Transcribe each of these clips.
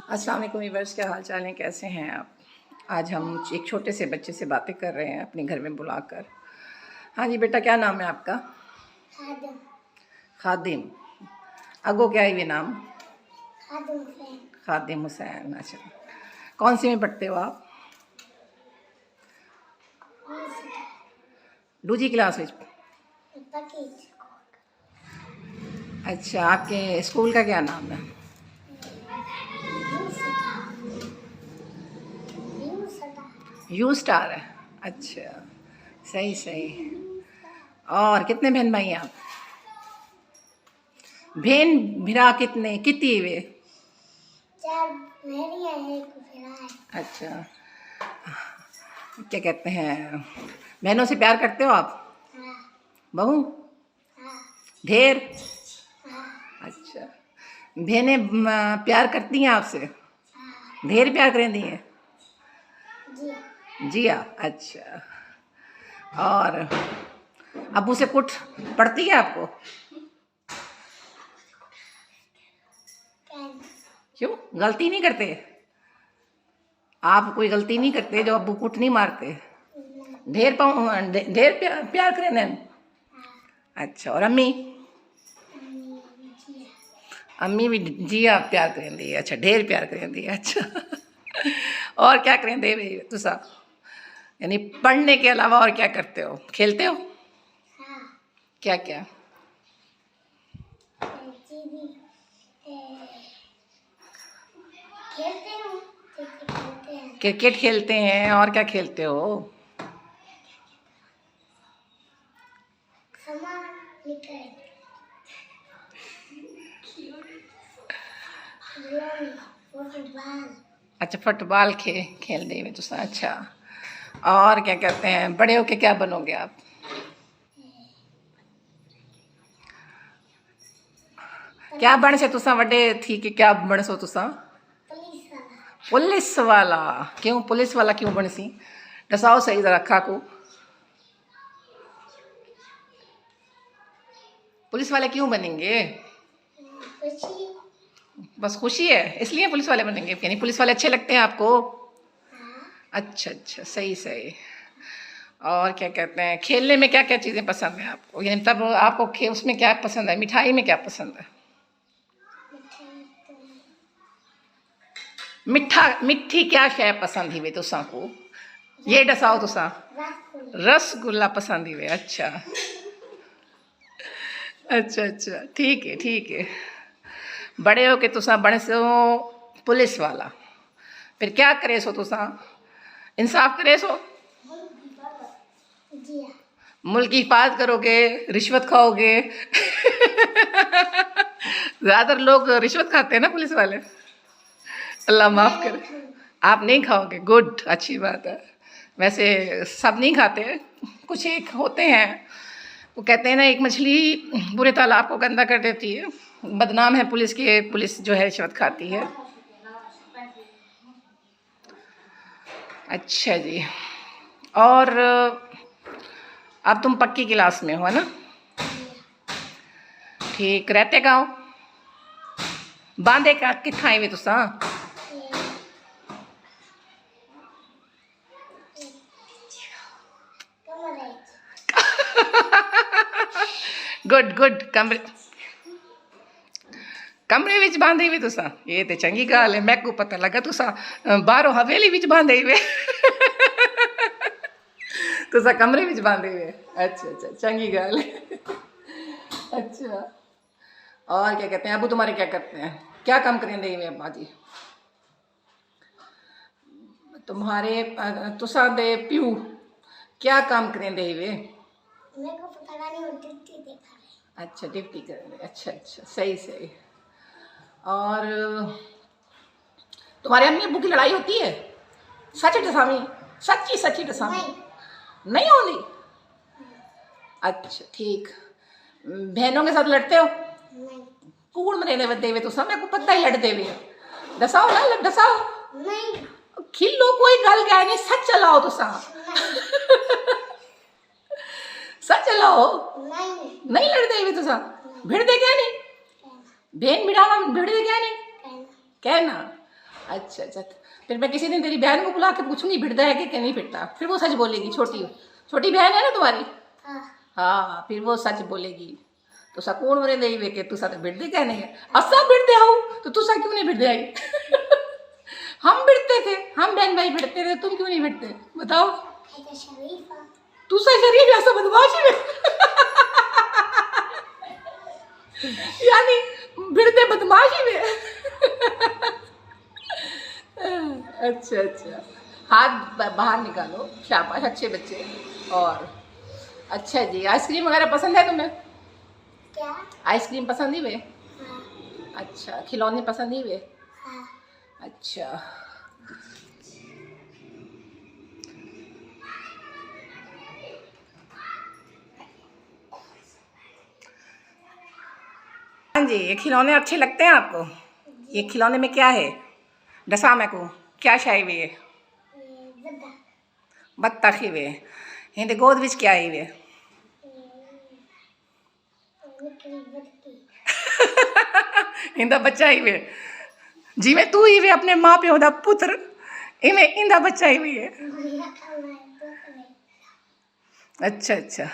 अस्सलाम वालेकुम व्यूअर्स, क्या हाल चाल है, कैसे हैं आप। आज हम एक छोटे से बच्चे से बातें कर रहे हैं अपने घर में बुलाकर। हाँ जी बेटा, क्या नाम है आपका? खादिम। खादिम। अगो क्या है ये नाम? खादिम हुसैन। खादिम हुसैन। अच्छा, कौन सी में पढ़ते हो आप? दूसरी क्लास में। पकीज। अच्छा, आपके स्कूल का क्या नाम है? यू स्टार है। अच्छा, सही सही। और कितने बहन भाई हैं आप? बहन भिरा कितनी वे? 4 भेड़िया है, एक भेड़ा है। अच्छा, क्या कहते हैं, बहनों से प्यार करते हो आप? हाँ। बहू हाँ। ढेर? हाँ। अच्छा, बहनें प्यार करती हैं आपसे? हाँ। ढेर प्यार करेंदी हैं? जी। जी हाँ। अच्छा, और अबू से कुट पड़ती है आपको? क्यों, गलती नहीं करते आप? कोई गलती नहीं करते जो अबू कुट नहीं मारते? ढेर प्यार करें ना? अच्छा, और अम्मी? अम्मी भी जी आप प्यार करेंदी है। अच्छा, ढेर प्यार करेंदी है। अच्छा और क्या करेंदे भाई तुसा? यानी पढ़ने के अलावा और क्या करते हो? खेलते हो? हाँ। क्या क्या? खेलते हूँ। खेलते हैं। क्रिकेट खेलते हैं, और क्या खेलते हो? सामान निकल। फुटबॉल। अच्छा, फुटबॉल खेलते हुए तुसा। अच्छा, और क्या कहते हैं, बड़े होके क्या बनोगे आप? क्या बन से तुसा वड्डे थी कि क्या बन सो तुसा? पुलिस वाला। पुलिस वाला? क्यों पुलिस वाला क्यों बन सी? दसाओ सही जरा अखा को। पुलिस वाले क्यों बनेंगे? खुशी। बस खुशी है इसलिए पुलिस वाले बनेंगे? यानी पुलिस वाले अच्छे लगते हैं आपको? हाँ। अच्छा अच्छा, सही सही। और क्या कहते हैं, खेलने में क्या क्या चीज़ें पसंद है आपको? यानी तब आपको उसमें क्या पसंद है, मिठाई में क्या पसंद है? मिठी क्या शय पसंद ही वे तुसा को? ये दसाओ तुसा। रसगुल्ला पसंद ही वे। अच्छा अच्छा अच्छा, ठीक है ठीक है। बड़े हो के तुसा बने सो पुलिस वाला, फिर क्या करे सो तुसा? इंसाफ करे सो? मुल्क की हिफाजत करोगे, रिश्वत खाओगे? ज़्यादातर लोग रिश्वत खाते हैं ना पुलिस वाले। अल्लाह माफ़ करे। आप नहीं खाओगे, गुड, अच्छी बात है। वैसे सब नहीं खाते, कुछ एक होते हैं। वो कहते हैं ना, एक मछली पूरे तालाब को गंदा कर देती है। बदनाम है पुलिस के, पुलिस जो है रिश्वत खाती है। अच्छा जी, और अब तुम पक्की क्लास में हो, है ना? ठीक, रहते गाँव? बांधे का कित्थां आए वे तुसा? गुड गुड, कमरे विच बांधे वे तुसा? ये तो चंगी गल है, मैं को पता लगा तुसा बाहरों हवेली विच बांधे वे। तुसा कमरे विच बांधे वे? अच्छा अच्छा, चंगी गल है। अच्छा, और क्या कहते हैं, अबू तुम्हारे क्या करते हैं, क्या काम करेंगे वे अब्बा जी तुम्हारे? तुसा दे प्यू क्या काम करेंगे वे? मेरे को पता नहीं, वो ड्यूटी देखा है। अच्छा, ड्यूटी करेंगे। अच्छा अच्छा, सही सही। और तुम्हारे अम्मी अब्बू की लड़ाई होती है? सच दसामी, सच्ची सच्ची दसामी। नहीं होती? अच्छा ठीक। बहनों के साथ लड़ते हो? नहीं। कूड़ मरेने बदे हुए तो समय को पता ही लड़ते हुए। दसाओ ना, दसाओ। नहीं। खिलो कोई गल क्या नहीं, सच चलाओ तुसा। सच चलाओ। नहीं लड़ते हुए तुसा? भिड़ते क्या नहीं? बहन बिड़ावा भिड़ते क्या नहीं? कहना। अच्छा अच्छा, फिर मैं किसी दिन तेरी बहन को बुला के पूछूंगी भिड़ता है कि नहीं भिड़ता, फिर वो सच बोलेगी। छोटी छोटी बहन है ना तुम्हारी? हाँ हाँ, फिर वो सच बोलेगी। तो सकून मरे नहीं वे के तू सा भिड़ती कहने है, असा भिड़ते आओ तो तू सा क्यों नहीं भिड़ते आई? हम भिड़ते थे, हम बहन भाई भिड़ते थे, तुम क्यों नहीं भिड़ते बताओ? शरीफा तू सा शरीफ ऐसा बदमाशी में यानी भिड़ते बदमाशी में। अच्छा अच्छा, हाथ बाहर निकालो, शाबाश अच्छे बच्चे। और अच्छा जी, आइसक्रीम वगैरह पसंद है तुम्हें? क्या? आइसक्रीम पसंद ही वे? हाँ अच्छा, खिलौने पसंद ही वे? हाँ। अच्छा, हाँ जी, ये खिलौने अच्छे लगते हैं आपको? ये खिलौने में क्या है? दसा मैं को क्या शाही वे? ये बद्दा बत्तख ही वे। हिंद गोद विच क्या ही वे? निकली बदकी इंदा बच्चा ही वे। जिमें तू ही वे अपने माँ प्यो दा पुत्र, इवें इंदा बच्चा ही वे है। भैया खाना है तो करे अच्छा अच्छा,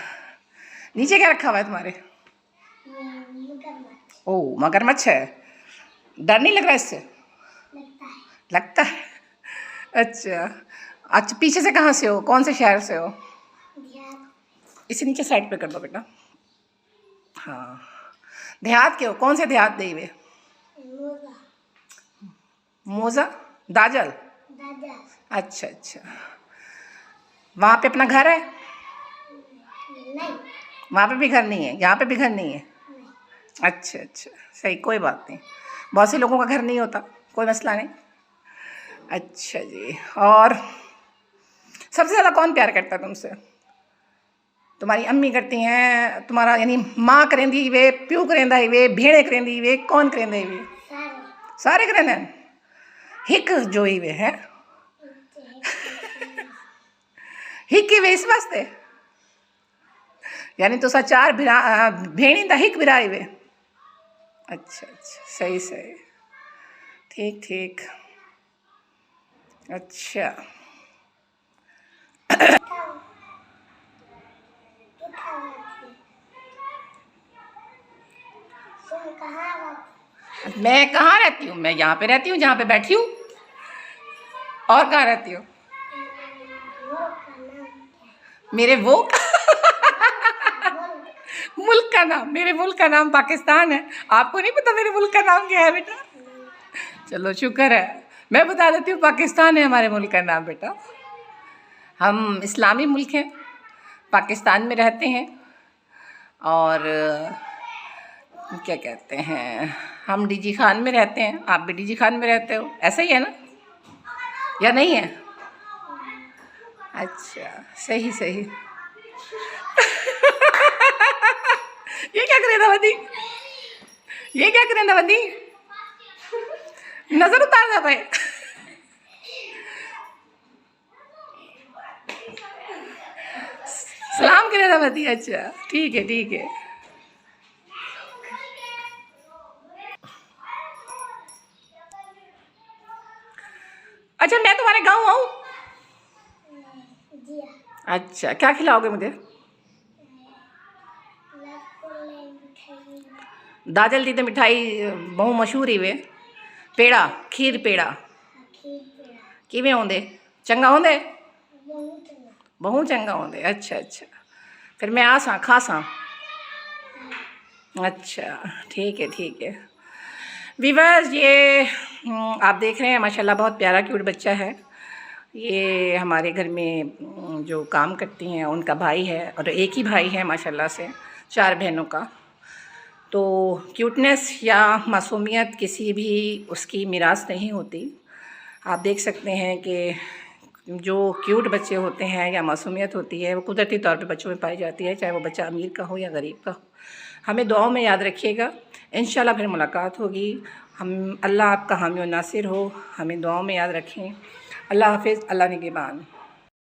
नीचे क्या रखा हुआ है तुम्हारे? ये मगरमच्छ ओ मगरमच्छ है, डर नहीं लग रहा इससे? लगता है। लगता है। अच्छा अच्छा, पीछे से कहाँ से हो, कौन से शहर से हो? ध्यान इसे नीचे साइड पे कर दो बेटा। हाँ, देहात के हो, कौन से देहात दे वे? मोगा मोजा दाजल? दादा अच्छा अच्छा, वहाँ पे अपना घर है? नहीं वहाँ पे भी घर नहीं है, यहाँ पे भी घर नहीं है? नहीं अच्छा अच्छा, सही, कोई बात नहीं, बहुत से लोगों का घर नहीं होता, कोई मसला नहीं। अच्छा जी, और सबसे ज़्यादा कौन प्यार करता है तुमसे? तुम्हारी अम्मी करती हैं, तुम्हारा यानी माँ करेंदी वे, प्यू करेंदा ही वे, भेड़े करेंदी वे, कौन करेंदे वे? सारे सारे करेंदे हैं? हिक जो ही वे है, हिक ही वे इस वास्ते, यानी तुसा चार भेड़ी दा हिक बिराई वे। अच्छा अच्छा, सही सही, ठीक ठीक। अच्छा तुम कहाँ रहती? मैं कहाँ रहती हूँ? मैं यहाँ पे रहती हूँ जहाँ पे बैठी हूँ। और कहाँ रहती हूँ? वो का नाम क्या है? मेरे वो मुल्क मुल्क का नाम, मेरे मुल्क का नाम पाकिस्तान है। आपको नहीं पता मेरे मुल्क का नाम क्या है बेटा? चलो शुक्र है, मैं बता देती हूँ, पाकिस्तान है हमारे मुल्क का नाम बेटा। हम इस्लामी मुल्क हैं, पाकिस्तान में रहते हैं। और क्या कहते हैं, हम डीजी खान में रहते हैं, आप भी डीजी खान में रहते हो, ऐसा ही है ना या नहीं है? अच्छा, सही सही। ये क्या करें दावदी, ये क्या करें दावदी, नजर उतार दा भाई। सलाम करे दावदी, अच्छा ठीक है ठीक है। अच्छा, मैं तुम्हारे गाँव आऊँ? जिया अच्छा, क्या खिलाओगे मुझे? लकुले मिठाई दाजल दी तो मिठाई बहुत मशहूर ही वे, पेड़ा, खीर पेड़ा खीर पेड़ा किवें होंदे? चंगा होंदे? बहुत ना बहुत चंगा होंदे। अच्छा अच्छा, फिर मैं आसां खासां? अच्छा ठीक है ठीक है। वीवर्स, ये आप देख रहे हैं माशाल्लाह बहुत प्यारा क्यूट बच्चा है। ये हमारे घर में जो काम करती हैं उनका भाई है, और एक ही भाई है माशाल्लाह से, 4 बहनों का। तो क्यूटनेस या मासूमियत किसी भी उसकी मिरास नहीं होती। आप देख सकते हैं कि जो क्यूट बच्चे होते हैं या मासूमियत होती है वो कुदरती तौर पे बच्चों में पाई जाती है, चाहे वो बच्चा अमीर का हो या गरीब का हो। हमें दुआओं में याद रखिएगा, इंशाल्लाह फिर मुलाकात होगी। हम, अल्लाह आपका हामी और नासिर हो, हमें दुआओं में याद रखें। अल्लाह हाफिज़, अल्लाह निगहबान।